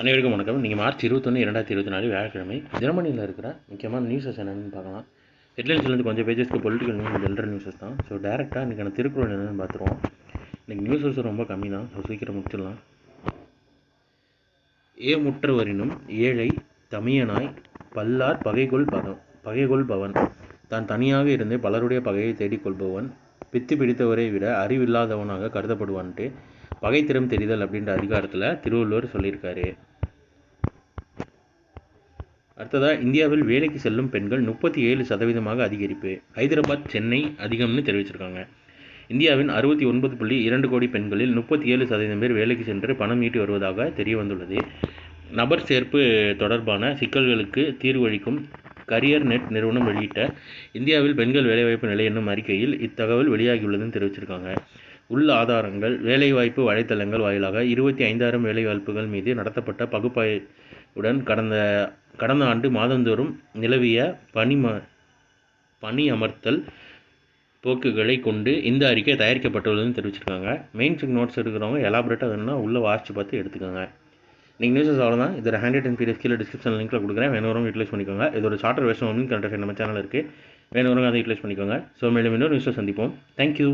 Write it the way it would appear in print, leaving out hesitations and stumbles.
அனைவருக்கும் வணக்கம். நீங்கள் மார்ச் 21, 2024 வியாழக்கிழமை தினமணியில் இருக்கிற முக்கியமான நியூஸஸ் என்னென்னு பார்க்கலாம். ஹெட்லைன்ஸ்லேருந்து கொஞ்சம் பேஜஸ்க்கு பொலிட்டிக்கல் நியூஸ், ஜென்ரல் நியூஸஸ் தான். ஸோ டேரெக்டாக இன்றைக்கான திருக்குறள் என்னென்னு பார்த்துருவோம். இன்றைக்கி நியூஸஸ் ரொம்ப கம்மி தான். ஸோ சீக்கிரம் முடிச்சிடலாம். முற்றவரினும் ஏழை தமியனாய் பல்லார் பகைகொள் பவன் தான் தனியாக இருந்து பலருடைய பகையை தேடிக்கொள்பவன் பித்து பிடித்தவரை விட அறிவில்லாதவனாக கருதப்படுவான்ட்டு பகைத்திறம் தெரிதல் அப்படின்ற அதிகாரத்தில் திருவள்ளுவர் சொல்லியிருக்காரு. அடுத்ததாக, இந்தியாவில் வேலைக்கு செல்லும் பெண்கள் 37% அதிகரிப்பு. ஹைதராபாத், சென்னை அதிகம்னு தெரிவிச்சிருக்காங்க. இந்தியாவின் 69.2 கோடி பெண்களில் 37% பேர் வேலைக்கு சென்று பணம் ஈட்டி வருவதாக தெரிய வந்துள்ளது. நபர் சேர்ப்பு தொடர்பான சிக்கல்களுக்கு தீர்வளிக்கும் கரியர் நெட் நிறுவனம் வெளியிட்ட இந்தியாவில் பெண்கள் வேலைவாய்ப்பு நிலை என்னும் அறிக்கையில் இத்தகவல் வெளியாகியுள்ளதுன்னு தெரிவிச்சிருக்காங்க. உள்ள ஆதாரங்கள்: வேலைவாய்ப்பு வலைத்தளங்கள் வாயிலாக 25,000 வேலைவாய்ப்புகள் மீது நடத்தப்பட்ட பகுப்பாய்வுடன் கடந்த ஆண்டு மாதந்தோறும் நிலவிய பணி அமர்த்தல் போக்குகளை கொண்டு இந்த அறிக்கை தயாரிக்கப்பட்டுள்ளதுன்னு தெரிவிச்சிருக்காங்க. மெயின்ஸுக்கு நோட்ஸ் எடுக்கிறவங்க எலாபரேட்டாக வேணும்னா உள்ளே வாசித்து பார்த்து எடுத்துக்கோங்க. நீங்கள் நியூஸஸ் அவ்வளோதான். இதோட ஹேண்ட் அண்ட் PDF கீழே டிஸ்கிரிப்ஷன் லிங்க்கில் கொடுக்குறேன். வேணுறவங்க யூட்டிலைஸ் பண்ணிக்கோங்க. இதோட சார்ட்டர் வெர்ஷன் ஒன்று கரண்ட் அஃபேர் நம்ம சேனல் இருக்குது. வேணுறவங்க அதை யூட்டிலைஸ் பண்ணிக்கோங்க. ஸோ மேலும் இன்னொரு நியூஸை சந்திப்போம். தேங்க்யூ.